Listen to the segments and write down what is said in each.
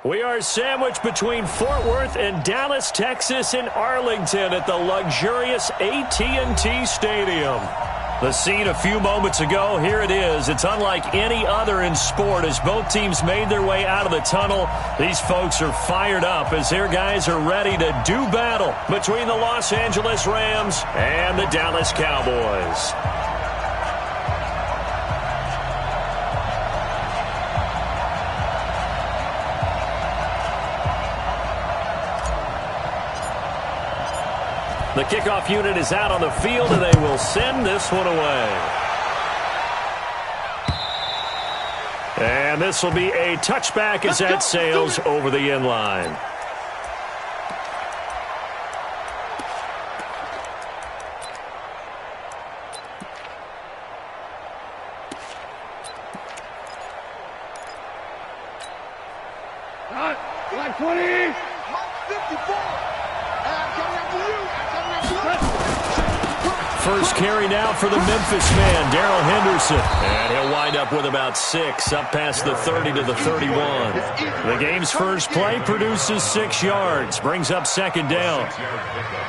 We are sandwiched between Fort Worth and Dallas, Texas in Arlington at the luxurious AT&T Stadium. The scene a few moments ago, here it is. It's unlike any other in sport as both teams made their way out of the tunnel. These folks are fired up as their guys are ready to do battle between the Los Angeles Rams and the Dallas Cowboys. The kickoff unit is out on the field, and they will send this one away. And this will be a touchback as that sails over the end line. Like 20. 54. First carry now for the Memphis man, Darrell Henderson. And he'll wind up with about 6, up past the 30 to the 31. The game's first play produces 6 yards, brings up second down.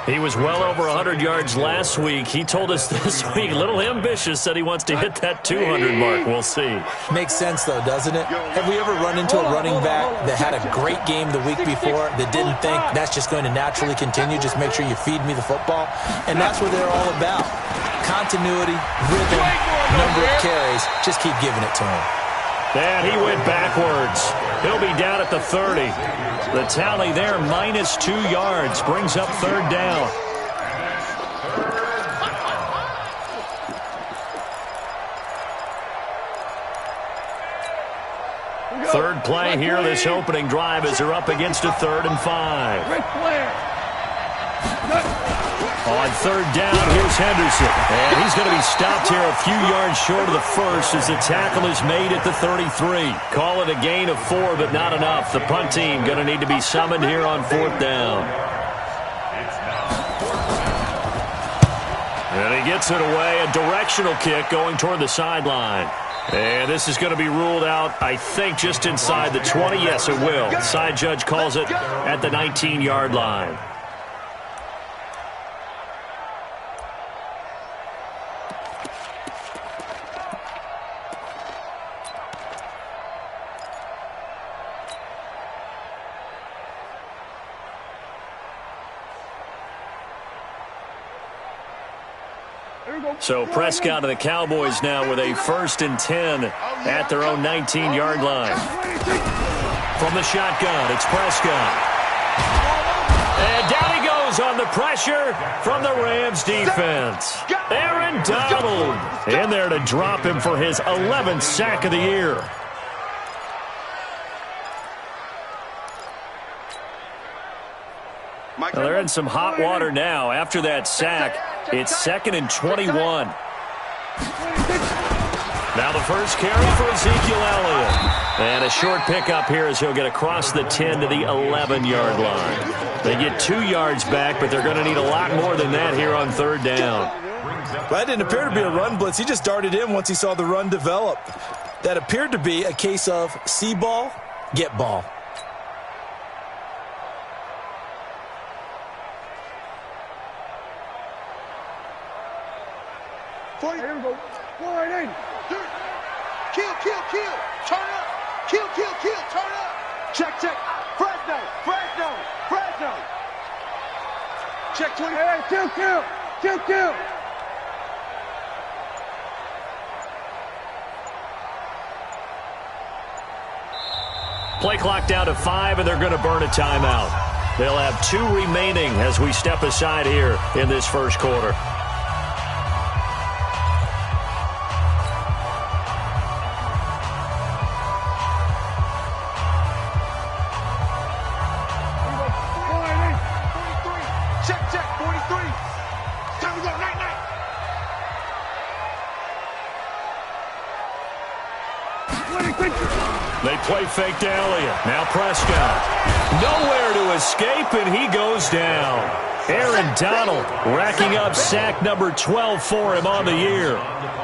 He was well over 100 yards last week. He told us this week, a little ambitious, said he wants to hit that 200 mark. We'll see. Makes sense, though, doesn't it? Have we ever run into a running back that had a great game the week before that didn't think that's just going to naturally continue? Just make sure you feed me the football. And that's what they're all about. Continuity, rhythm, number of carries. Just keep giving it to him. And he went backwards. He'll be down at the 30. The tally there, minus 2 yards, brings up third down. Third play here, this opening drive as they're up against a 3rd and 5. On third down, here's Henderson. And he's going to be stopped here a few yards short of the first as the tackle is made at the 33. Call it a gain of 4, but not enough. The punt team going to need to be summoned here on 4th down. And he gets it away, a directional kick going toward the sideline. And this is going to be ruled out, I think, just inside the 20. Yes, it will. The side judge calls it at the 19-yard line. So Prescott and the Cowboys now with a 1st and 10 at their own 19-yard line. From the shotgun, it's Prescott. And down he goes on the pressure from the Rams defense. Aaron Donald in there to drop him for his 11th sack of the year. Well, they're in some hot water now. After that sack, it's 2nd and 21. Now the first carry for Ezekiel Elliott. And a short pickup here as he'll get across the 10 to the 11-yard line. They get 2 yards back, but they're going to need a lot more than that here on 3rd down. Well, that didn't appear to be a run blitz. He just darted in once he saw the run develop. That appeared to be a case of see ball, get ball. Here we go. 180. Kill. Turn up. Kill. Turn up. Check. Fresno. Check 20. Hey, kill. Play clock down to 5, and they're going to burn a timeout. They'll have 2 remaining as we step aside here in this first quarter. They play fake to Elliott. Now Prescott. Nowhere to escape, and he goes down. Aaron Donald racking up sack number 12 for him on the year.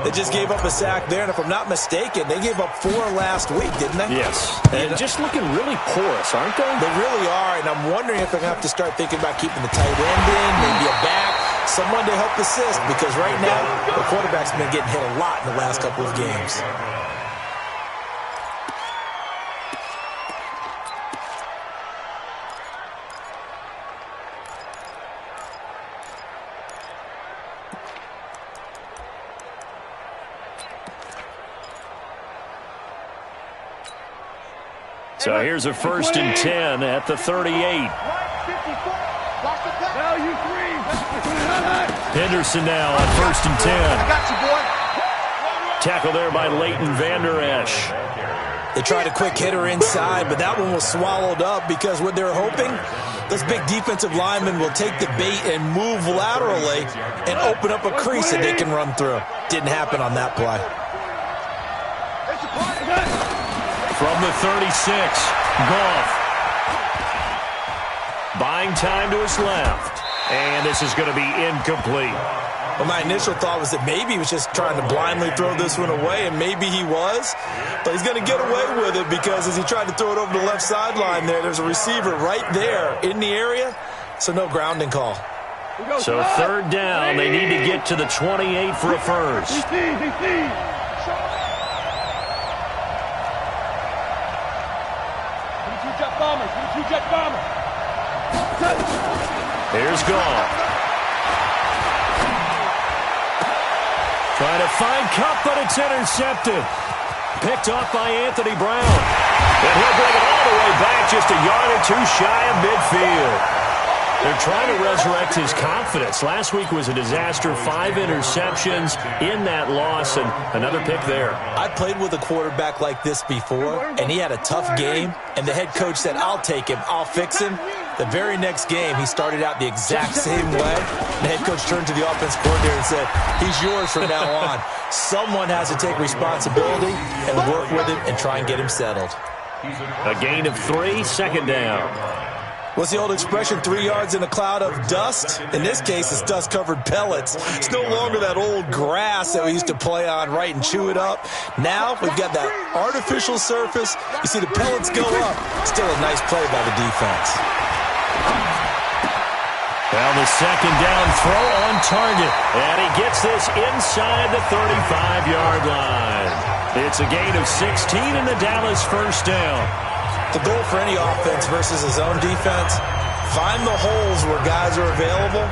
They just gave up a sack there, and if I'm not mistaken, they gave up 4 last week, didn't they? Yes. And just looking really porous, aren't they? They really are, and I'm wondering if they're going to have to start thinking about keeping the tight end in, maybe a back, someone to help assist, because right now, the quarterback's been getting hit a lot in the last couple of games. So here's a 1st and 10 at the 38. Henderson now on 1st and 10. I got you, boy. Tackle there by Leighton Vander Esch. They tried a quick hitter inside, but that one was swallowed up because what they're hoping, this big defensive lineman will take the bait and move laterally and open up a crease that they can run through. Didn't happen on that play. From the 36, Goff. Buying time to his left. And this is going to be incomplete. Well, my initial thought was that maybe he was just trying to blindly throw this one away, and maybe he was. But he's going to get away with it because as he tried to throw it over the left sideline there's a receiver right there in the area, so no grounding call. So 3rd down, they need to get to the 28 for a first. Here's Goff. Trying to find Cup, but it's intercepted. Picked off by Anthony Brown. And he'll bring it all the way back, just a yard or 2 shy of midfield. They're trying to resurrect his confidence. Last week was a disaster. 5 interceptions in that loss, and another pick there. I played with a quarterback like this before, and he had a tough game, and the head coach said, I'll take him, I'll fix him. The very next game, he started out the exact same way. The head coach turned to the offense coordinator and said, he's yours from now on. Someone has to take responsibility and work with him and try and get him settled. A gain of 3, 2nd down. What's the old expression, 3 yards in a cloud of dust? In this case, it's dust-covered pellets. It's no longer that old grass that we used to play on, right, and chew it up. Now we've got that artificial surface. You see the pellets go up. Still a nice play by the defense. Well, the 2nd down throw on target. And he gets this inside the 35-yard line. It's a gain of 16 in the Dallas 1st down. The goal for any offense versus his own defense, find the holes where guys are available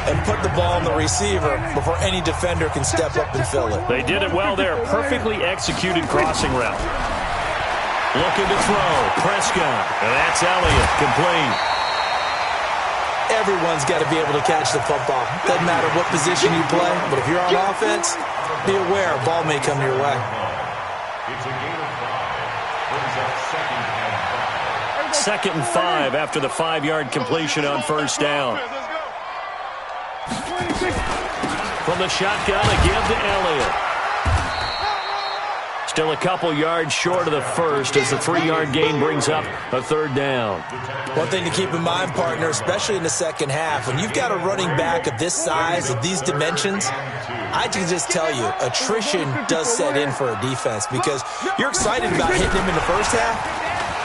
and put the ball in the receiver before any defender can step up and fill it. They did it well there. Perfectly executed crossing route. Looking to throw. Prescott. And that's Elliott. Complete. Everyone's got to be able to catch the football. Doesn't matter what position you play, but if you're on offense, be aware a ball may come your way. It's a gain of 5. Brings up 2nd and 5. 2nd and 5 after the 5-yard completion on 1st down. From the shotgun, a give to Elliott. Still a couple yards short of the first as the 3-yard gain brings up a 3rd down. One thing to keep in mind, partner, especially in the second half, when you've got a running back of this size, of these dimensions, I can just tell you, attrition does set in for a defense because you're excited about hitting him in the first half.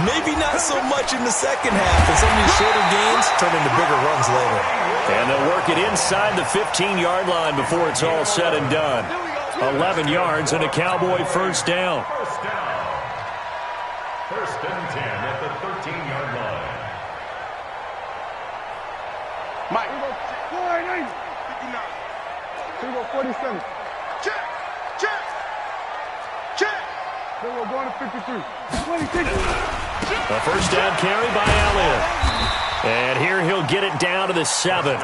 Maybe not so much in the second half, and some of these shorter gains turn into bigger runs later. And they'll work it inside the 15-yard line before it's all said and done. 11 yards and a Cowboy 1st down. 1st and 10 at the 13-yard line. Mike. 47. Check. Check. Check. Then we're going to 53. 26. A 1st down carry by Elliott. And here he'll get it down to the 7.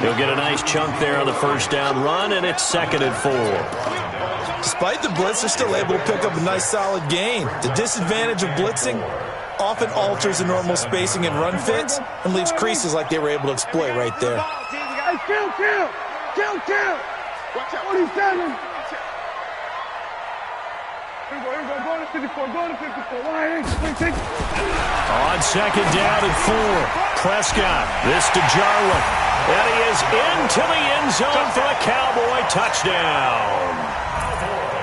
He'll get a nice chunk there on the 1st down run, and it's 2nd and 4. Despite the blitz, they're still able to pick up a nice solid gain. The disadvantage of blitzing often alters the normal spacing and run fits and leaves creases like they were able to exploit right there. Hey, kill. 27. Here we go. On second down and 4. Prescott, this to Jarwin. And he is into the end zone for a Cowboy touchdown.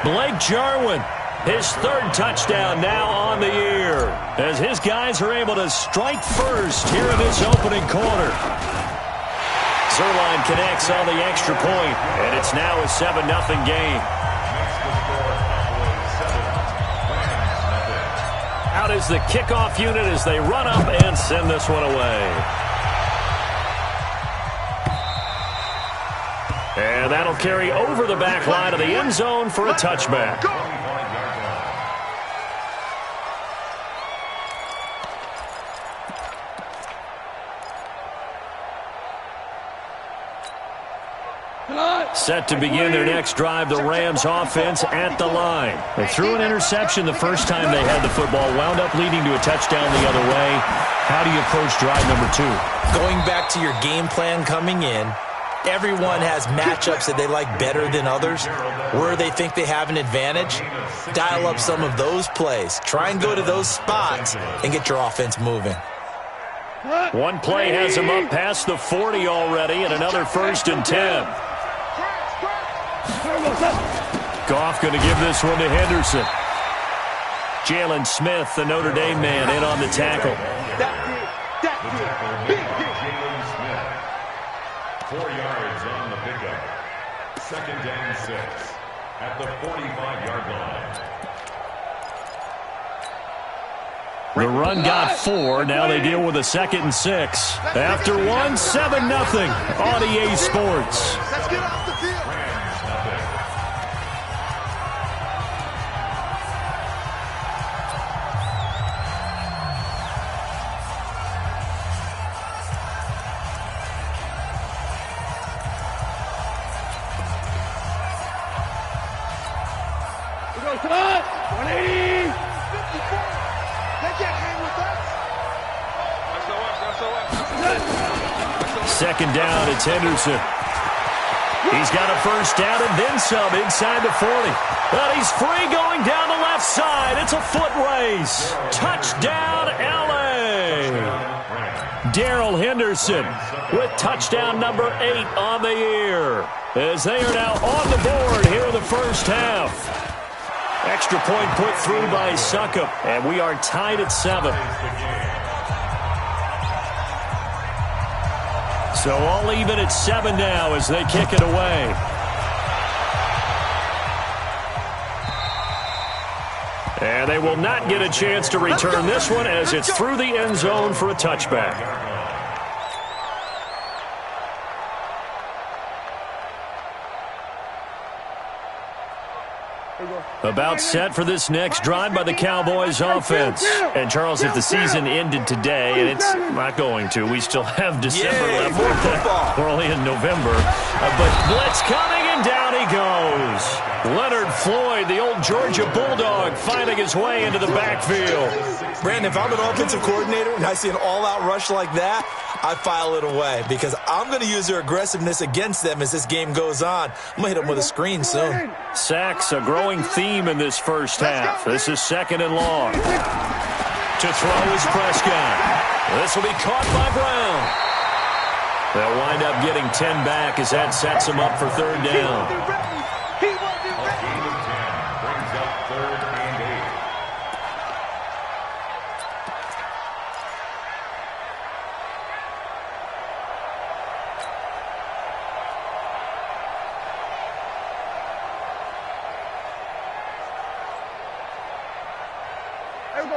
Blake Jarwin, his 3rd touchdown now on the year, as his guys are able to strike first here in this opening quarter. Zerline connects on the extra point, and it's now a 7-0 game. Out is the kickoff unit as they run up and send this one away. And that'll carry over the back line of the end zone for a touchback. Set to begin their next drive, the Rams offense at the line. They threw an interception the first time they had the football, wound up leading to a touchdown the other way. How do you approach drive number 2? Going back to your game plan coming in, everyone has matchups that they like better than others, where they think they have an advantage. Dial up some of those plays. Try and go to those spots and get your offense moving. One play has him up past the 40 already, and another 1st and 10. Goff going to give this one to Henderson. Jalen Smith, the Notre Dame man, in on the tackle. Jalen Smith. 4 yards on the pickup. 2nd and 6 at the 45-yard line. The run got 4. Now they deal with a 2nd and 6. After 1, 7-0 on EA Sports. Let's get off the field. Come on! 180! 54. They can't hang with us. Second down, it's Henderson. He's got a 1st down and then some inside the 40. But he's free going down the left side. It's a foot race. Touchdown, L.A. Darrell Henderson with touchdown number 8 on the year, as they are now on the board here in the first half. Extra point put through by Succop, and we are tied at 7. So all even at 7 now as they kick it away. And they will not get a chance to return this one as it's through the end zone for a touchback. About set for this next drive by the Cowboys offense. And Charles, if the season ended today, and it's not going to, we still have December left. We're only in November. But blitz coming, and down he goes. Leonard Floyd, the old Georgia Bulldog, finding his way into the backfield. Brandon, if I'm an offensive coordinator and I see an all-out rush like that, I file it away because I'm going to use their aggressiveness against them as this game goes on. I'm going to hit them with a screen soon. Sacks, a growing theme in this first half. This is 2nd and long. To throw is Prescott. This will be caught by Brown. They'll wind up getting 10 back as that sets them up for 3rd down.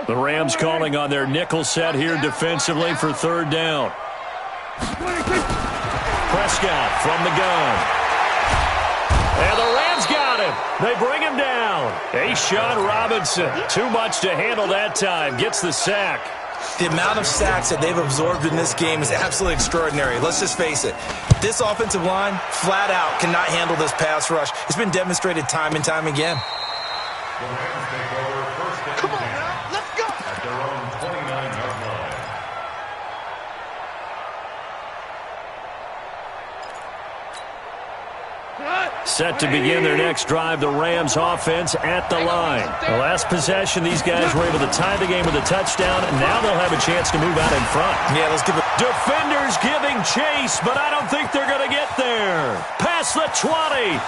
The Rams calling on their nickel set here defensively for 3rd down. Prescott from the gun. And the Rams got him. They bring him down. A'Shawn Robinson, too much to handle that time, gets the sack. The amount of sacks that they've absorbed in this game is absolutely extraordinary. Let's just face it. This offensive line, flat out, cannot handle this pass rush. It's been demonstrated time and time again. The Rams take over 1st and 10. Come on now, let's go. At their own 29-yard line. Cut! Set to begin their next drive, the Rams offense at the line. The last possession, these guys were able to tie the game with a touchdown, and now they'll have a chance to move out in front. Yeah, let's give it. Defenders giving chase, but I don't think they're going to get there. Past the 20.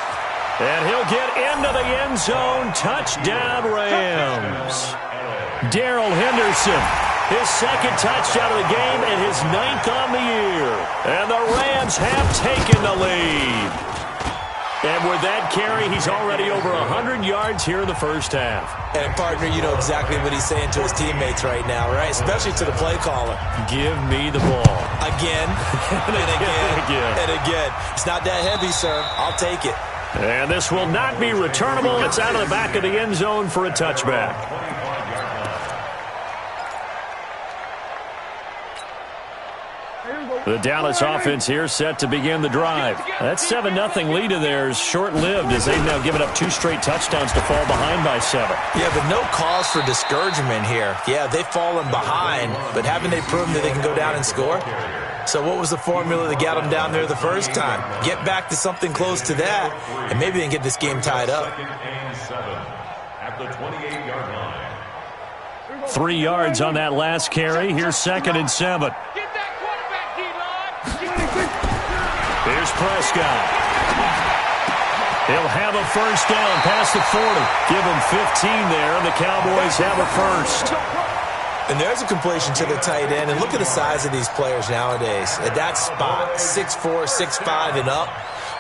And he'll get into the end zone. Touchdown, Rams. Darrell Henderson, his second touchdown of the game and his 9th on the year. And the Rams have taken the lead. And with that carry, he's already over 100 yards here in the first half. And, partner, you know exactly what he's saying to his teammates right now, right? Especially to the play caller. Give me the ball. Again, and again, and again. It's not that heavy, sir. I'll take it. And this will not be returnable. It's out of the back of the end zone for a touchback. The Dallas offense here set to begin the drive. That 7-0 lead of theirs short-lived as they've now given up 2 straight touchdowns to fall behind by 7. Yeah, but no cause for discouragement here. Yeah, they've fallen behind, but haven't they proven that they can go down and score? So what was the formula that got them down there the first time? Get back to something close to that, and maybe they can get this game tied up. At the 28-yard line. 3 yards on that last carry. Here's 2nd and 7. Here's Prescott. He'll have a first down past the 40. Give him 15 there, and the Cowboys have a first. And there's a completion to the tight end. And look at the size of these players nowadays. At that spot, 6'4", 6'5", and up.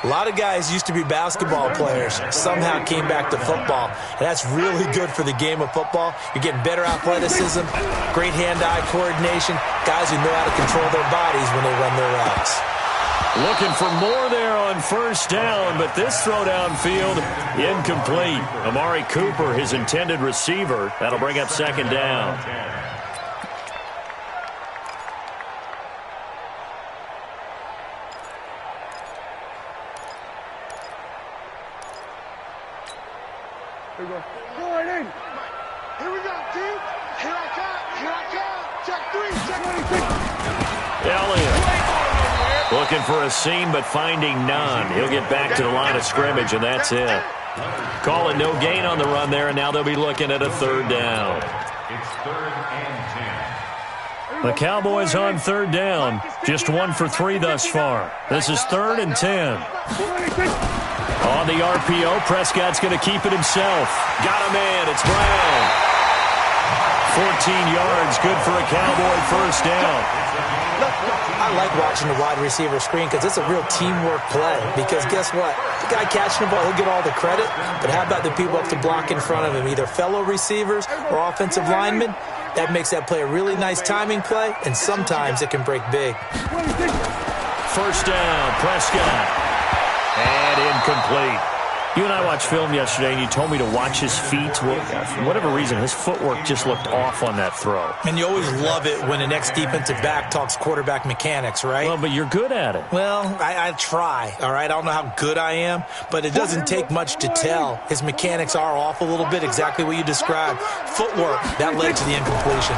A lot of guys used to be basketball players, somehow came back to football. And that's really good for the game of football. You're getting better athleticism, great hand-eye coordination, guys who know how to control their bodies when they run their routes. Looking for more there on first down, but this throw downfield incomplete. Amari Cooper, his intended receiver. That'll bring up 2nd down. Here we go. Go right in. Here we go, team. Here I come. Here I come. Check 3. Check 3. Elliott looking for a seam, but finding none. He'll get back to the line of scrimmage, and that's it. Call it no gain on the run there, and now they'll be looking at a 3rd down. It's 3rd and 10. The Cowboys on 3rd down. Just 1 for 3 thus far. This is 3rd and 10. On the RPO, Prescott's going to keep it himself. Got a man. It's Brown. 14 yards, good for a Cowboy first down. I like watching the wide receiver screen because it's a real teamwork play. Because guess what? The guy catching the ball, he'll get all the credit. But how about the people up to block in front of him, either fellow receivers or offensive linemen? That makes that play a really nice timing play, and sometimes it can break big. First down, Prescott. And incomplete. You and I watched film yesterday, and you told me to watch his feet. Well, for whatever reason, his footwork just looked off on that throw. And you always love it when the next defensive back talks quarterback mechanics, right? Well, but you're good at it. Well, I try, all right? I don't know how good I am, but it doesn't take much to tell. His mechanics are off a little bit, exactly what you described. Footwork, that led to the incompletion.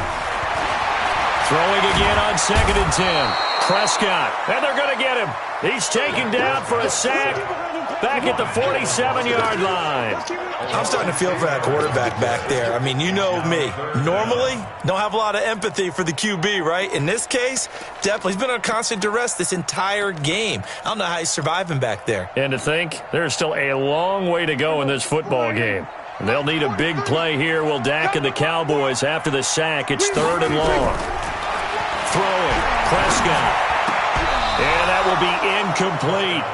Throwing again on 2nd and 10. Prescott, and they're going to get him. He's taken down for a sack. Back at the 47-yard line. I'm starting to feel for that quarterback back there. I mean, you know me. Normally, don't have a lot of empathy for the QB, right? In this case, definitely. He's been on constant duress this entire game. I don't know how he's surviving back there. And to think, there's still a long way to go in this football game. They'll need a big play here. Will Dak and the Cowboys after the sack. It's 3rd and long. Throwing. Prescott. And that will be incomplete.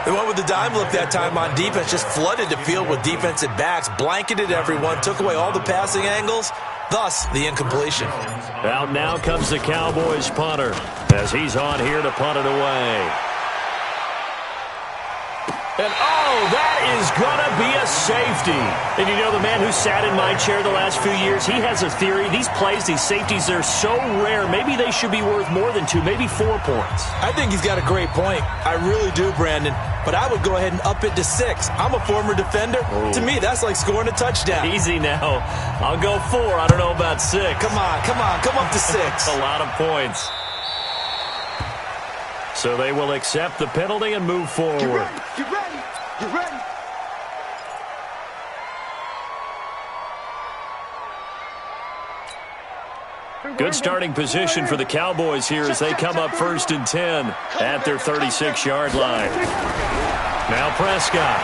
They went with the dime look that time on defense, just flooded the field with defensive backs, blanketed everyone, took away all the passing angles, thus the incompletion. Out now comes the Cowboys punter as he's on here to punt it away. And, oh, that is going to be a safety. And you know, the man who sat in my chair the last few years, he has a theory. These plays, these safeties, they're so rare. Maybe they should be worth more than 2, maybe 4 points. I think he's got a great point. I really do, Brandon. But I would go ahead and up it to 6. I'm a former defender. Ooh. To me, that's like scoring a touchdown. Easy now. I'll go 4. I don't know about 6. Come on. Come up to 6. A lot of points. So they will accept the penalty and move forward. Get ready. You ready? Good starting position for the Cowboys here as they come up 1st and 10 at their 36-yard line. Now Prescott.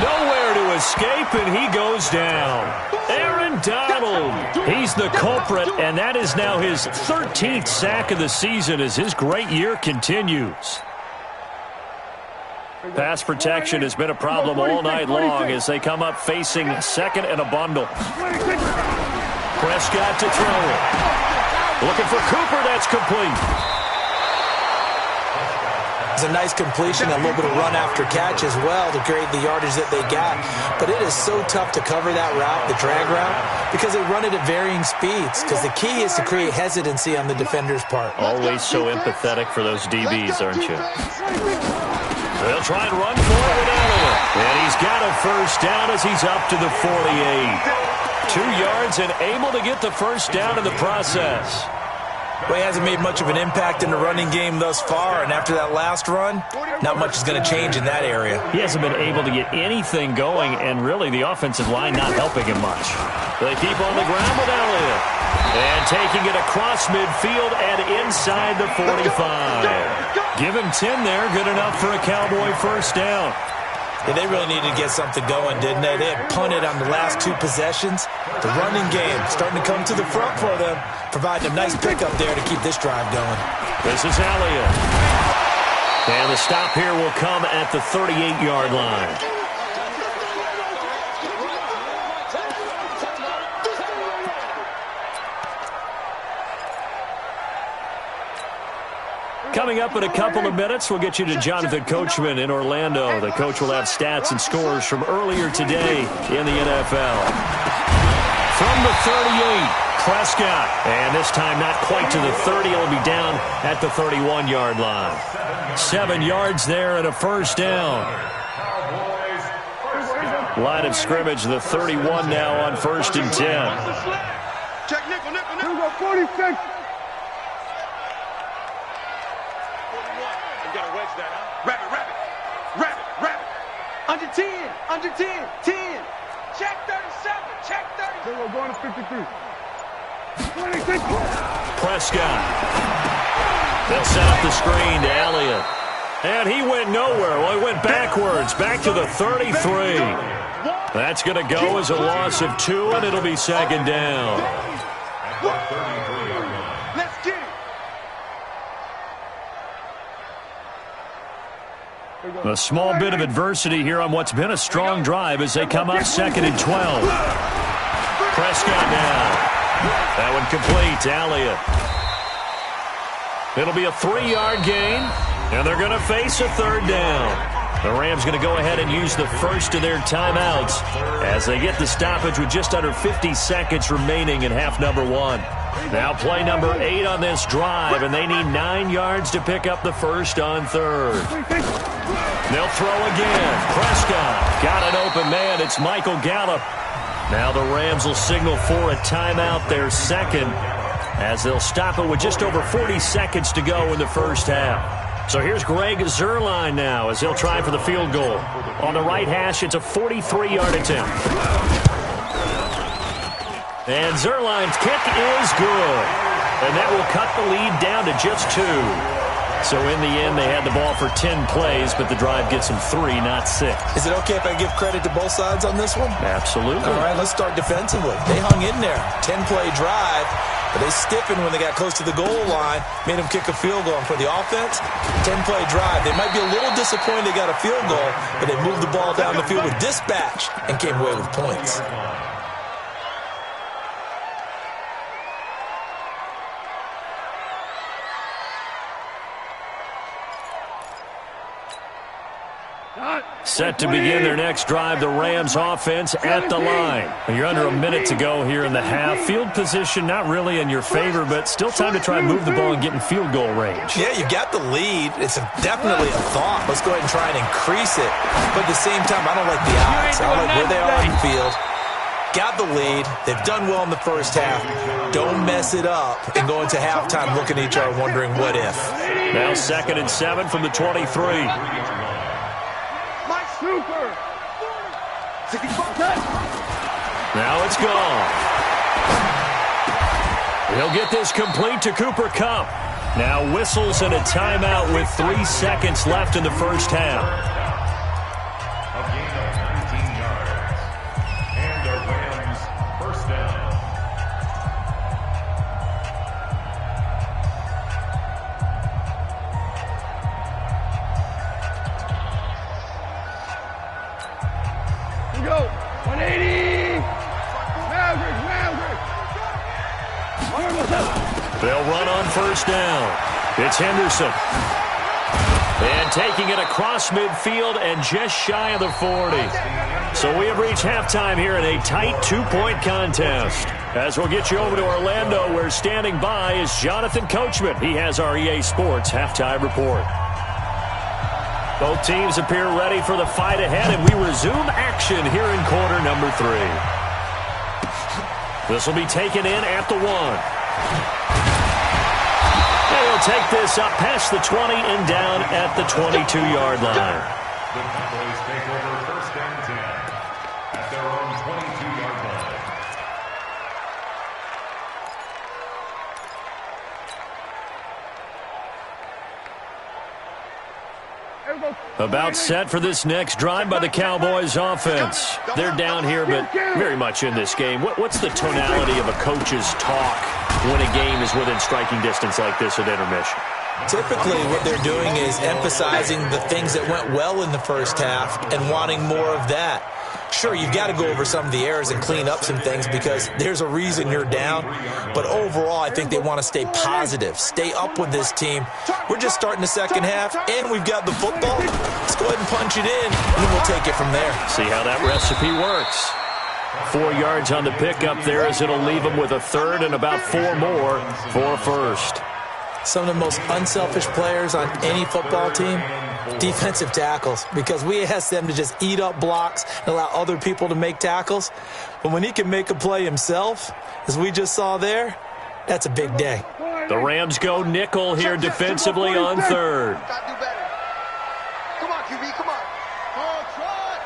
Nowhere to escape, and he goes down. Aaron Donald. He's the culprit, and that is now his 13th sack of the season as his great year continues. Pass protection has been a problem all night long as they come up facing 2nd and a bundle. Prescott to throw it. Looking for Cooper. That's complete. It's a nice completion, a little bit of run after catch as well to create the yardage that they got. But it is so tough to cover that route, the drag route, because they run it at varying speeds. Because the key is to create hesitancy on the defender's part. Always so empathetic for those DBs, aren't you? They'll try and run for it with Elliott. And he's got a first down as he's up to the 48. 2 yards and able to get the first down in the process. Well, he hasn't made much of an impact in the running game thus far, and after that last run, not much is going to change in that area. He hasn't been able to get anything going, and really the offensive line not helping him much. They keep on the ground with Elliott. And taking it across midfield and inside the 45. Give him 10 there, good enough for a Cowboy first down. Yeah, they really needed to get something going, didn't they? They had punted on the last 2 possessions. The running game starting to come to the front for them, providing a nice pickup there to keep this drive going. This is Elliott. And the stop here will come at the 38-yard line. Coming up in a couple of minutes, we'll get you to Jonathan Coachman in Orlando. The coach will have stats and scores from earlier today in the NFL. From the 38, Prescott. And this time not quite to the 30. It'll be down at the 31-yard line. 7 yards there and a first down. Line of scrimmage, the 31 now on 1st and 10. Check nickel, nickel, nickel. Here we go, 46. Under 10, under 10, 10. Check 37, check 30. Here we go, going to 53. 26. Prescott. They'll set up the screen to Elliott. And he went nowhere. Well, he went backwards, back to the 33. That's going to go as a loss of 2, and it'll be 2nd down. Let's get it. A small bit of adversity here on what's been a strong drive as they come up 2nd and 12. Prescott down. That one complete to Elliott. It'll be a 3-yard gain, and they're going to face a 3rd down. The Rams going to go ahead and use the first of their timeouts as they get the stoppage with just under 50 seconds remaining in half number 1. Now play number 8 on this drive, and they need 9 yards to pick up the first on 3rd. They'll throw again. Prescott got an open man. It's Michael Gallup. Now the Rams will signal for a timeout, their 2nd, as they'll stop it with just over 40 seconds to go in the first half. So here's Greg Zuerlein now as he'll try for the field goal. On the right hash, it's a 43-yard attempt. And Zuerlein's kick is good. And that will cut the lead down to just 2. So in the end, they had the ball for 10 plays, but the drive gets them 3, not 6. Is it okay if I give credit to both sides on this one? Absolutely. All right, let's start defensively. They hung in there. 10-play drive, but they stiffened when they got close to the goal line, made them kick a field goal. And for the offense, 10-play drive. They might be a little disappointed they got a field goal, but they moved the ball down the field with dispatch and came away with points. Set to begin their next drive, the Rams offense at the line. You're under a minute to go here in the half. Field position not really in your favor, but still time to try and move the ball and get in field goal range. Yeah, you got the lead. It's definitely a thought. Let's go ahead and try and increase it. But at the same time, I don't like the odds. I don't like where they are on the field. Got the lead. They've done well in the first half. Don't mess it up and go into halftime looking at each other wondering what if. Now 2nd and 7 from the 23. Now it's gone. He'll get this complete to Cooper Kupp. Now whistles and a timeout with 3 seconds left in the first half. A gain of 19 yards. And the Rams first down. Here we go. 180. Maverick. They'll run on first down. It's Henderson. And taking it across midfield and just shy of the 40. So we have reached halftime here in a tight 2-point contest. As we'll get you over to Orlando, where standing by is Jonathan Coachman. He has our EA Sports halftime report. Both teams appear ready for the fight ahead, and we resume action here in quarter number 3. This will be taken in at the 1. They'll take this up past the 20 and down at the 22-yard line. The Cowboys take over first and 10 at their own 22-yard line. About set for this next drive by the Cowboys offense. They're down here, but very much in this game. What's the tonality of a coach's talk when a game is within striking distance like this at intermission? Typically, what they're doing is emphasizing the things that went well in the first half and wanting more of that. Sure, you've got to go over some of the errors and clean up some things because there's a reason you're down. But overall, I think they want to stay positive, stay up with this team. We're just starting the second half, and we've got the football. Let's go ahead and punch it in, and then we'll take it from there. See how that recipe works. 4 yards on the pickup there as it'll leave them with a third and about 4 more for a first. Some of the most unselfish players on any football team, defensive tackles, because we ask them to just eat up blocks and allow other people to make tackles. But when he can make a play himself, as we just saw there, that's a big day. The Rams go nickel here defensively on third. Gotta do better. Come on, QB, come on. Oh, try.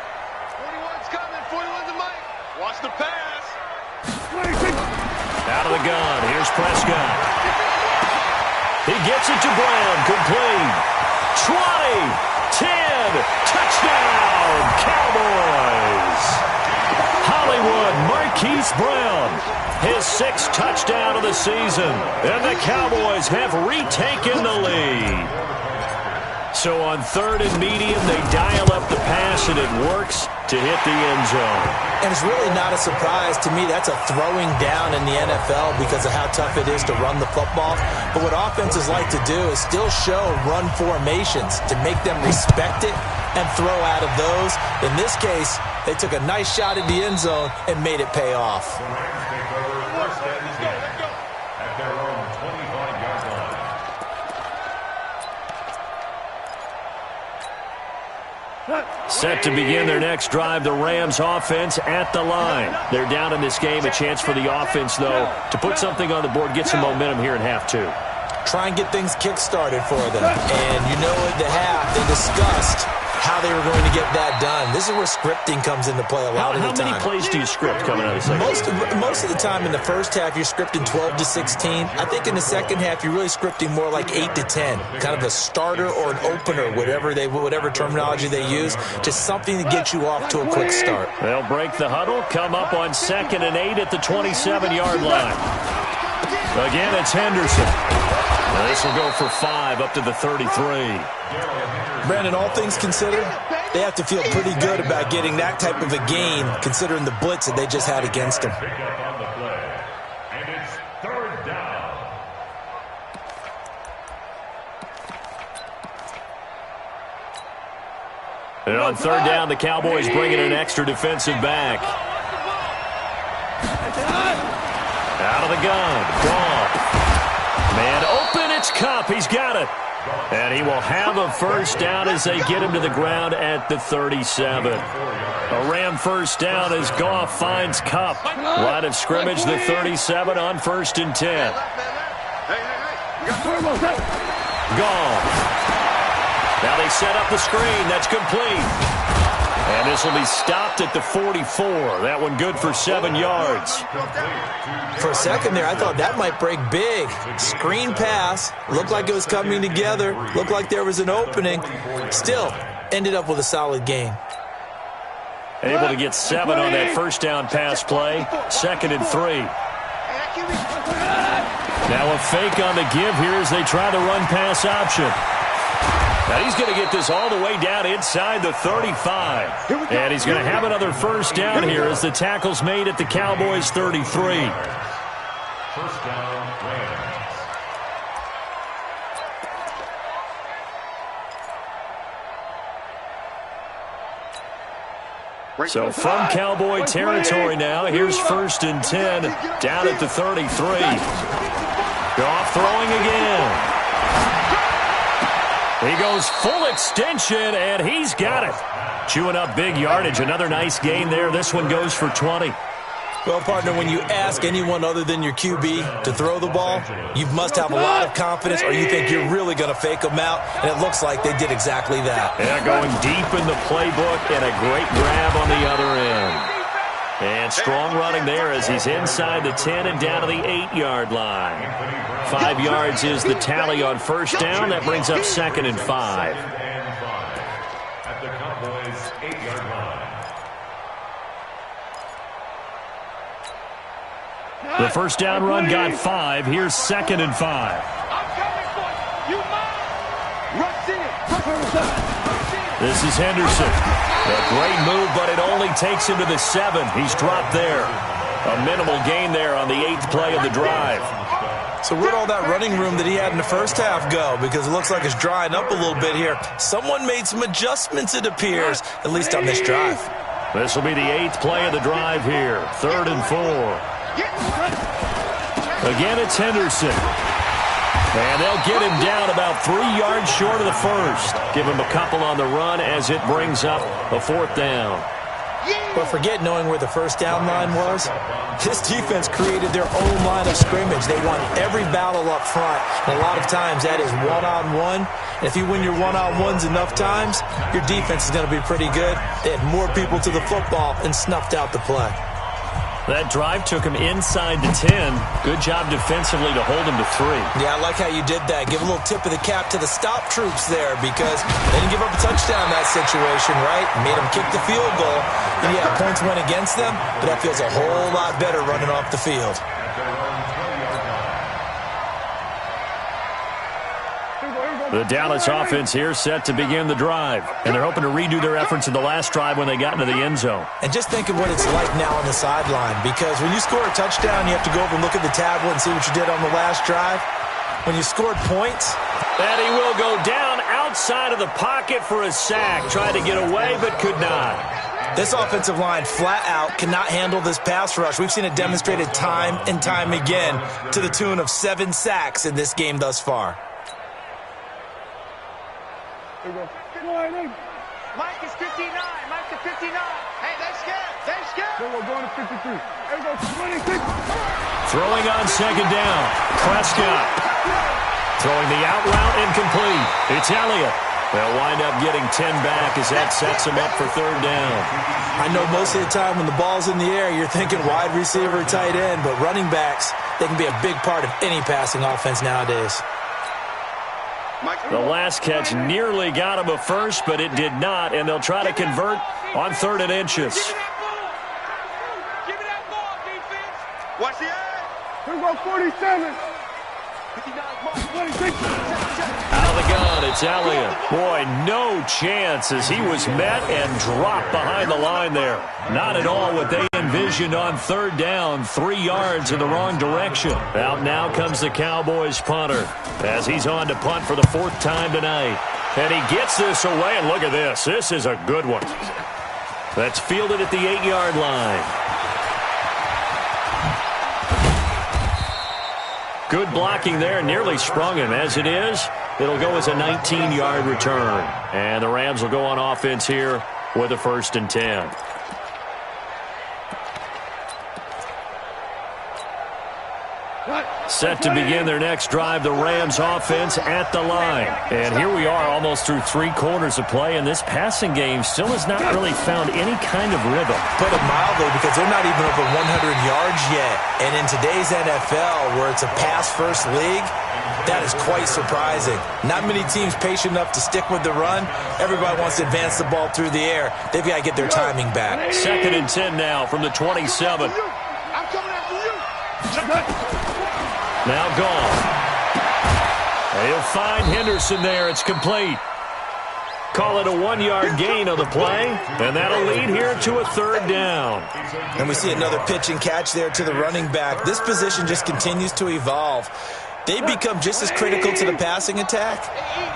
41's coming. 41's a mic. Watch the pass. Out of the gun. Here's Prescott. He gets it to Brown. Complete. 20. 10. Touchdown. Cowboys. Hollywood Marquise Brown. His 6th touchdown of the season. And the Cowboys have retaken the lead. So on third and medium, they dial up the pass, and it works to hit the end zone. And it's really not a surprise to me. That's a throwing down in the NFL because of how tough it is to run the football. But what offenses like to do is still show run formations to make them respect it and throw out of those. In this case, they took a nice shot at the end zone and made it pay off. The Rams take over first and 10 at their own 25-yard line. Set to begin their next drive, the Rams offense at the line. They're down in this game. A chance for the offense, though, to put something on the board, get some momentum here in half 2. Try and get things kick-started for them. And you know at the half, they discussed how they were going to get that done. This is where scripting comes into play a lot of the time. How many plays do you script coming out of the second? Most of the time in the first half, you're scripting 12 to 16. I think in the second half, you're really scripting more like 8 to 10. Kind of a starter or an opener, whatever terminology they use. Just something to get you off to a quick start. They'll break the huddle, come up on 2nd and 8 at the 27-yard line. Again, it's Henderson. Now this will go for 5 up to the 33. Brandon, all things considered, they have to feel pretty good about getting that type of a gain, considering the blitz that they just had against them. Pick up on the play, and it's third down. And on third down, the Cowboys bringing an extra defensive back. Out of the gun. Gone. Man open, it's Kupp. He's got it. And he will have a first down as they get him to the ground at the 37. A Ram first down as Goff finds Kupp. Line of scrimmage, the 37 on 1st and 10. Goff. Now they set up the screen. That's complete. And this will be stopped at the 44. That one good for 7 yards. For a second there, I thought that might break big. Screen pass. Looked like it was coming together. Looked like there was an opening. Still, ended up with a solid gain. Able to get 7 on that first down pass play. 2nd and 3. Now a fake on the give here as they try the run pass option. Now he's going to get this all the way down inside the 35. And he's going to have another first down here as the tackle's made at the Cowboys' 33. First down, Rams. So from Cowboy territory now, here's 1st and 10 down at the 33. Goff throwing again. He goes full extension, and he's got it. Chewing up big yardage. Another nice gain there. This one goes for 20. Well, partner, when you ask anyone other than your QB to throw the ball, you must have a lot of confidence or you think you're really going to fake them out, and it looks like they did exactly that. Yeah, going deep in the playbook and a great grab on the other end. And strong running there as he's inside the 10 and down to the 8-yard line. 5 yards is the tally on first down. That brings up 2nd and 5. At the Cowboys' 8-yard line. The first down run got 5. Here's 2nd and 5. I'm coming for you. You mine. Rush in. This is Henderson. A great move, but it only takes him to the 7. He's dropped there. A minimal gain there on the 8th play of the drive. So where'd all that running room that he had in the first half go? Because it looks like it's drying up a little bit here. Someone made some adjustments, it appears, at least on this drive. This will be the 8th play of the drive here. 3rd and 4. Again, it's Henderson. And they'll get him down about 3 yards short of the first. Give him a couple on the run as it brings up a 4th down. But forget knowing where the first down line was. This defense created their own line of scrimmage. They won every battle up front. And a lot of times that is one-on-one. And if you win your one-on-ones enough times, your defense is going to be pretty good. They had more people to the football and snuffed out the play. That drive took him inside the 10. Good job defensively to hold him to 3. Yeah, I like how you did that. Give a little tip of the cap to the stop troops there because they didn't give up a touchdown in that situation, right? Made them kick the field goal. And yeah, points went against them, but that feels a whole lot better running off the field. The Dallas offense here set to begin the drive. And they're hoping to redo their efforts in the last drive when they got into the end zone. And just think of what it's like now on the sideline. Because when you score a touchdown, you have to go over and look at the tablet and see what you did on the last drive. When you scored points. And he will go down outside of the pocket for a sack. Tried to get away, but could not. This offensive line flat out cannot handle this pass rush. We've seen it demonstrated time and time again to the tune of 7 sacks in this game thus far. Mike is 59. Mike is 59. Hey, they scared. They scared. We're going to 53. There we go. 26. Throwing on 2nd down. Prescott. Throwing the out route incomplete. It's Elliott. They'll wind up getting 10 back as that sets them up for 3rd down. I know most of the time when the ball's in the air, you're thinking wide receiver, tight end, but running backs, they can be a big part of any passing offense nowadays. The last catch nearly got him a first, but it did not, and they'll try to convert on 3rd and inches. Give me that ball, defense. Watch the edge. Here we go, 47. 26. Out of the gun, it's Elliott. Boy, no chance as he was met and dropped behind the line there. Not at all what they envisioned on 3rd down, 3 yards in the wrong direction. Out now comes the Cowboys punter as he's on to punt for the 4th time tonight. And he gets this away, and look at this. This is a good one. That's fielded at the 8-yard line. Good blocking there, nearly sprung him. As it is, it'll go as a 19-yard return. And the Rams will go on offense here with a 1st and 10. Set to begin their next drive, the Rams offense at the line. And here we are almost through 3 quarters of play, and this passing game still has not really found any kind of rhythm. Put it mildly, because they're not even over 100 yards yet. And in today's NFL, where it's a pass-first league, that is quite surprising. Not many teams patient enough to stick with the run. Everybody wants to advance the ball through the air. They've got to get their timing back. 2nd and 10 now from the 27. I'm coming after you. Now gone. He'll find Henderson there. It's complete. Call it a 1-yard gain on the play, and that'll lead here to a 3rd down. And we see another pitch and catch there to the running back. This position just continues to evolve. They become just as critical to the passing attack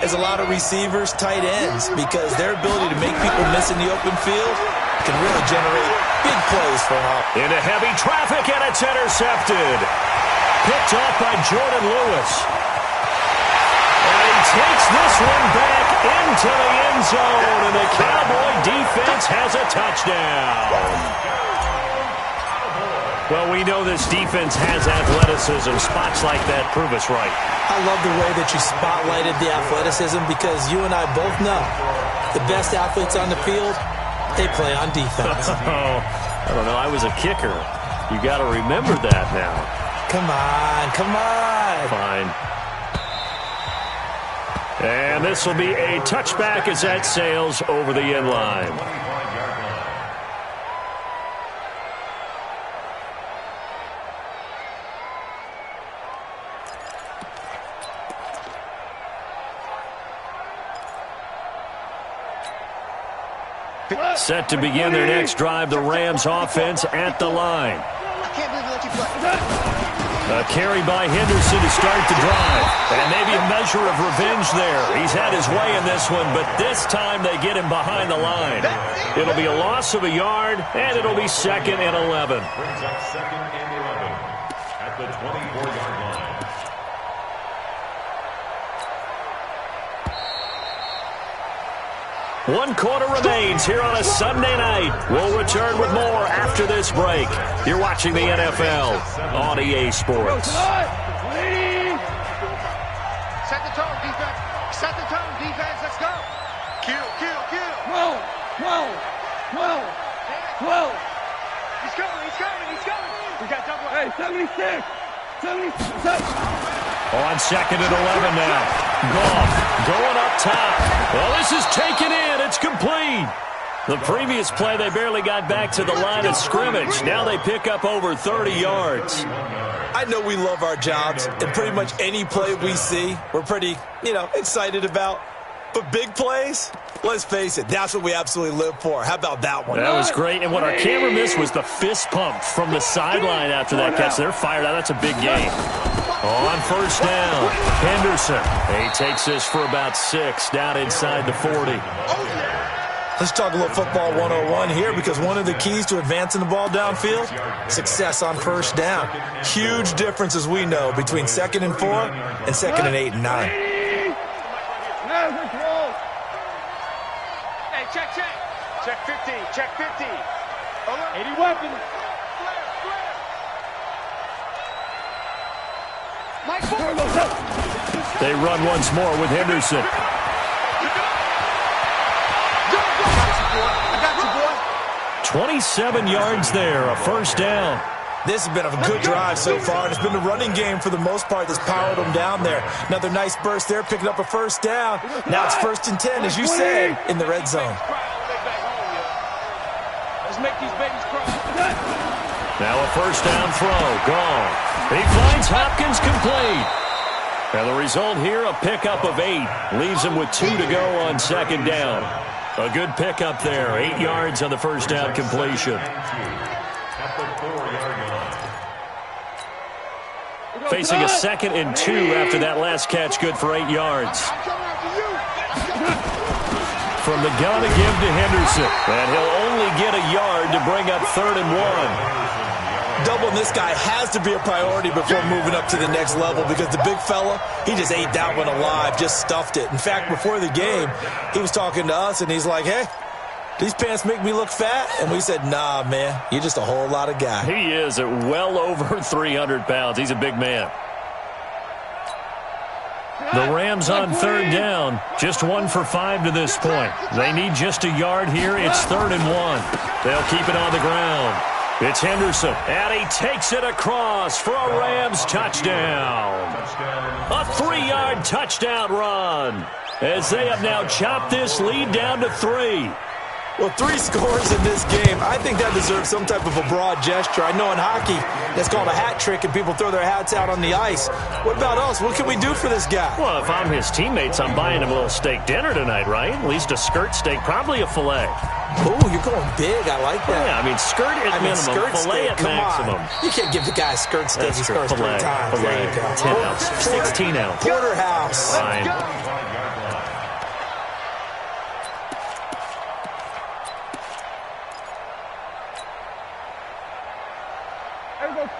as a lot of receivers, tight ends, because their ability to make people miss in the open field can really generate big plays for an offense. Into heavy traffic, and it's intercepted. Picked off by Jordan Lewis. And he takes this one back into the end zone, and the Cowboy defense has a touchdown. Well, we know this defense has athleticism. Spots like that prove us right. I love the way that you spotlighted the athleticism, because you and I both know the best athletes on the field, they play on defense. Oh, I don't know. I was a kicker. You got to remember that now. Come on, come on. Fine. And this will be a touchback as that sails over the end line. Set to begin their next drive, the Rams offense at the line. I can't believe they let you play. A carry by Henderson to start the drive. And maybe a measure of revenge there. He's had his way in this one, but this time they get him behind the line. It'll be a loss of a yard, and it'll be 2nd and 11. Brings up 2nd and 11 at the 24-yard line. One quarter remains here on a Sunday night. We'll return with more after this break. You're watching the NFL on EA Sports. Set the tone, defense. Set the tone, defense. Let's go. Kill, kill, kill. 12. He's coming. We got double. Hey, 76. 77. On 2nd and 11 now. Goff going up top. Well, this is taken in. It's complete. The previous play, they barely got back to the line of scrimmage. Now they pick up over 30 yards. I know we love our jobs, and pretty much any play we see, we're pretty, excited about. But big plays, let's face it, that's what we absolutely live for. How about that one? That was great. And what our camera missed was the fist pump from the sideline after that catch. They're fired out. That's a big game. On 1st down, Henderson. He takes this for about 6 down inside the 40. Let's talk a little football 101 here, because one of the keys to advancing the ball downfield, success on 1st down. Huge difference, as we know, between 2nd and 4 and 2nd and 8 and 9. Hey, check. Check 50. Check 50. 80 weapons. They run once more with Henderson. I got you, boy. 27 yards there, a 1st down. This has been a good drive so far. It's been the running game for the most part that's powered them down there. Another nice burst there, picking up a 1st down. Now it's 1st and 10, as you said, in the red zone. Let's make these babies cry. Now a 1st down throw, gone. He finds Hopkins complete. And the result here, a pickup of 8. Leaves him with 2 to go on 2nd down. A good pickup there, 8 yards on the 1st down completion. At the 4-yard line. Facing a 2nd and 2 after that last catch, good for 8 yards. From the gun to give to Henderson. And he'll only get a yard to bring up 3rd and 1. Doubling this guy has to be a priority before moving up to the next level, because the big fella, he just ate that one alive, just stuffed it. In fact, before the game, he was talking to us, and he's like, hey, these pants make me look fat? And we said, nah, man, you're just a whole lot of guy. He is at well over 300 pounds. He's a big man. The Rams on third down, just 1 for 5 to this point. They need just a yard here. It's 3rd and 1. They'll keep it on the ground. It's Henderson, and he takes it across for a Rams touchdown. A 3-yard touchdown run, as they have now chopped this lead down to 3. Well, 3 scores in this game, I think that deserves some type of a broad gesture. I know in hockey, that's called a hat trick, and people throw their hats out on the ice. What about us? What can we do for this guy? Well, if I'm his teammates, I'm buying him a little steak dinner tonight, right? At least a skirt steak, probably a filet. Oh, you're going big. I like that. Yeah, I mean, skirt at minimum, skirt filet steak, at maximum. You can't give the guy a skirt steak. He scores 3 times. Filet, There you go. 10 ounce, 16 ounce. Porterhouse. Fine.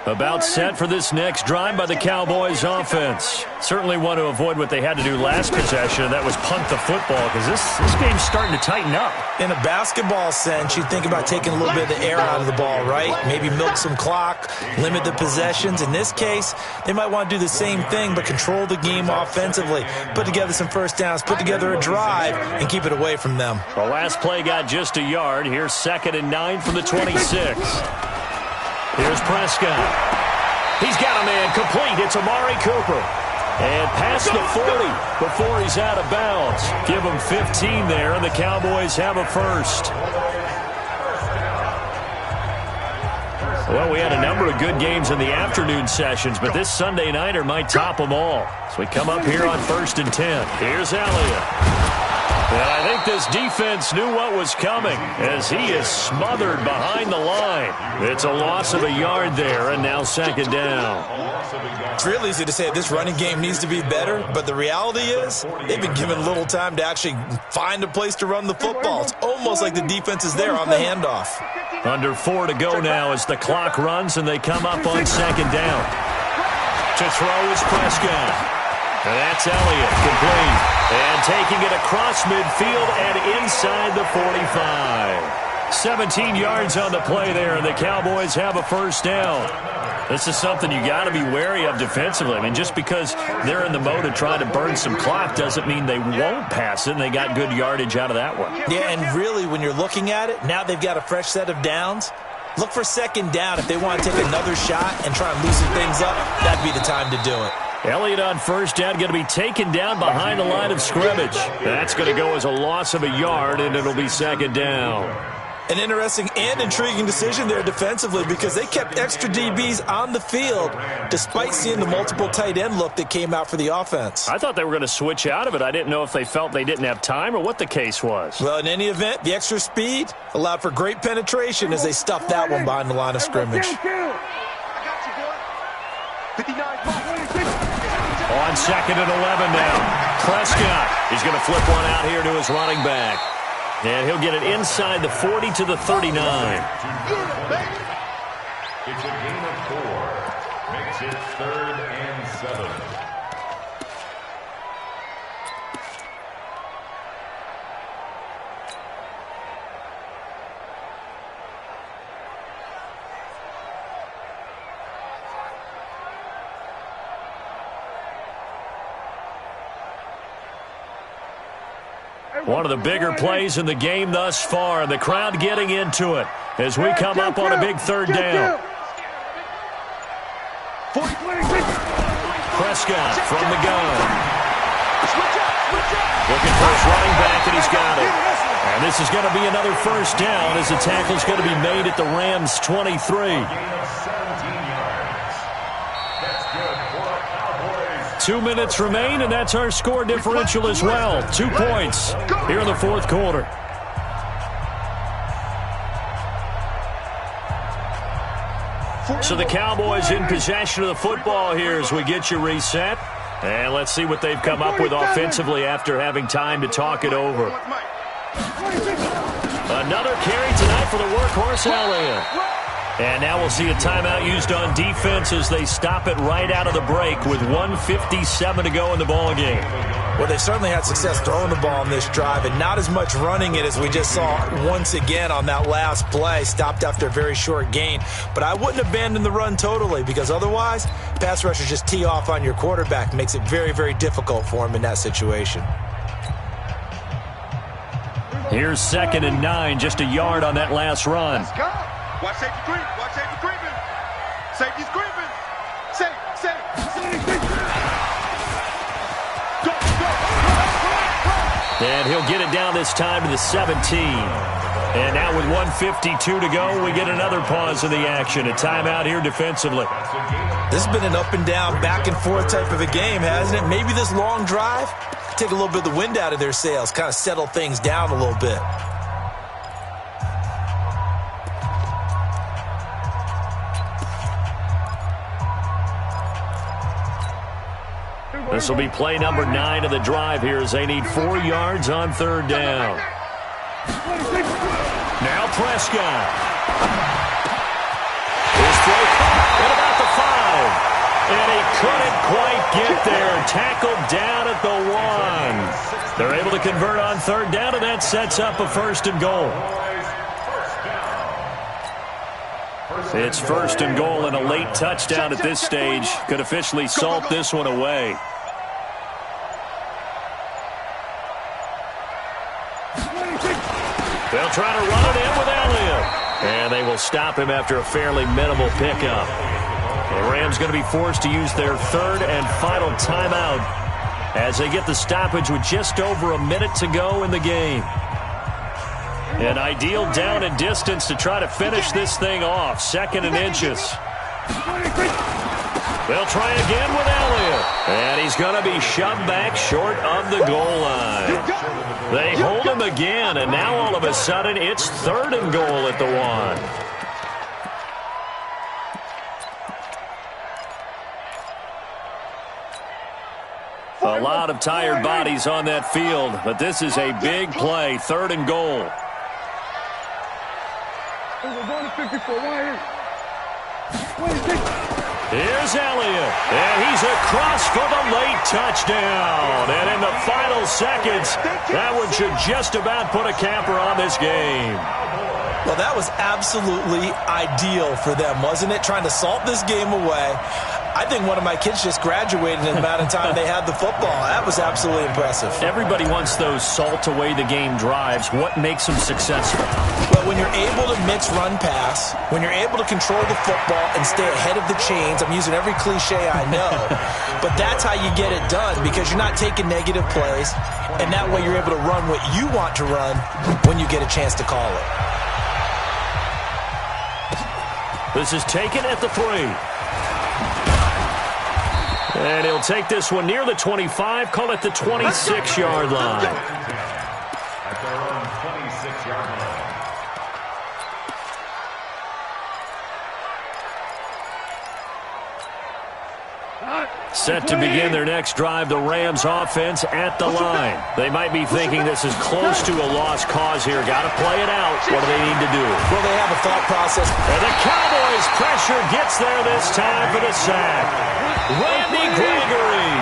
About set for this next drive by the Cowboys offense. Certainly want to avoid what they had to do last possession, and that was punt the football, because this game's starting to tighten up. In a basketball sense, you think about taking a little bit of the air out of the ball, right? Maybe milk some clock, limit the possessions. In this case, they might want to do the same thing, but control the game offensively. Put together some first downs, put together a drive, and keep it away from them. The last play got just a yard. Here's 2nd and 9 from the 26. Here's Prescott. He's got a man complete. It's Amari Cooper. And past the 40 before he's out of bounds. Give him 15 there, and the Cowboys have a first. Well, we had a number of good games in the afternoon sessions, but this Sunday nighter might top them all. So we come up here on 1st and 10. Here's Elliott. And I think this defense knew what was coming as he is smothered behind the line. It's a loss of a yard there, and now 2nd down. It's real easy to say this running game needs to be better, but the reality is they've been given little time to actually find a place to run the football. It's almost like the defense is there on the handoff. Under 4 to go now as the clock runs, and they come up on 2nd down. To throw is Prescott. And that's Elliott, complete. And taking it across midfield and inside the 45. 17 yards on the play there, and the Cowboys have a first down. This is something you got to be wary of defensively. I mean, just because they're in the mode of trying to burn some clock doesn't mean they won't pass it, and they got good yardage out of that one. Yeah, and really, when you're looking at it, now they've got a fresh set of downs. Look for 2nd down. If they want to take another shot and try and loosen things up, that'd be the time to do it. Elliott on first down, going to be taken down behind the line of scrimmage. That's going to go as a loss of a yard, and it'll be 2nd down. An interesting and intriguing decision there defensively because they kept extra DBs on the field despite seeing the multiple tight end look that came out for the offense. I thought they were going to switch out of it. I didn't know if they felt they didn't have time or what the case was. Well, in any event, the extra speed allowed for great penetration as they stuffed that one behind the line of scrimmage. On 2nd and 11 now. Prescott. He's going to flip one out here to his running back. And he'll get it inside the 40 to the 39. It's a gain of 4. Makes it 3rd and 7. One of the bigger plays in the game thus far, and the crowd getting into it as we come up on a big 3rd down. Prescott from the gun. Looking for his running back, and he's got it. And this is going to be another first down as the tackle's going to be made at the Rams' 23. 2 minutes remain, and that's our score differential as well. 2 points here in the 4th quarter. So the Cowboys in possession of the football here as we get you reset. And let's see what they've come up with offensively after having time to talk it over. Another carry tonight for the workhorse Elliott. And now we'll see a timeout used on defense as they stop it right out of the break with 1:57 to go in the ballgame. Well, they've certainly had success throwing the ball on this drive and not as much running it as we just saw once again on that last play. Stopped after a very short gain. But I wouldn't abandon the run totally, because otherwise, pass rushers just tee off on your quarterback. Makes it very, very difficult for him in that situation. Here's 2nd and 9, just a yard on that last run. Let's go. Watch safety creep. Watch safety creeping. Safety's creeping. Safe. And he'll get it down this time to the 17. And now with 1:52 to go, we get another pause in the action. A timeout here defensively. This has been an up and down, back and forth type of a game, hasn't it? Maybe this long drive, take a little bit of the wind out of their sails, kind of settle things down a little bit. This will be play number 9 of the drive here as they need 4 yards on 3rd down. Now Prescott. His throw at about the 5. And he couldn't quite get there. Tackled down at the 1. They're able to convert on 3rd down, and that sets up a 1st and goal. It's 1st and goal, and a late touchdown at this stage could officially salt this one away. They'll try to run it in with Elliott. And they will stop him after a fairly minimal pickup. The Rams going to be forced to use their 3rd and final timeout as they get the stoppage with just over a minute to go in the game. An ideal down and distance to try to finish this thing off. 2nd and inches. They'll try again with Elliott. And he's going to be shoved back short of the goal line. They hold him again, and now all of a sudden it's 3rd and goal at the 1. A lot of tired bodies on that field, but this is a big play. 3rd and goal. Here's Elliott, and he's across for the late touchdown. And in the final seconds, that one should just about put a capper on this game. Well, that was absolutely ideal for them, wasn't it? Trying to salt this game away. I think one of my kids just graduated in the amount of time they had the football. That was absolutely impressive. Everybody wants those salt-away-the-game drives. What makes them successful? Well, when you're able to mix run-pass, when you're able to control the football and stay ahead of the chains, I'm using every cliche I know, but that's how you get it done, because you're not taking negative plays, and that way you're able to run what you want to run when you get a chance to call it. This is taken at the 3. And he'll take this one near the 25, call it the 26-yard line. At their own 26-yard line. Set to begin their next drive, the Rams offense at the line. They might be thinking this is close to a lost cause here. Got to play it out. What do they need to do? Well, they have a thought process. And the Cowboys' pressure gets there this time for the sack. Randy Gregory.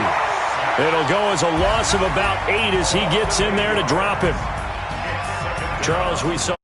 It'll go as a loss of about 8 as he gets in there to drop him. Charles, we saw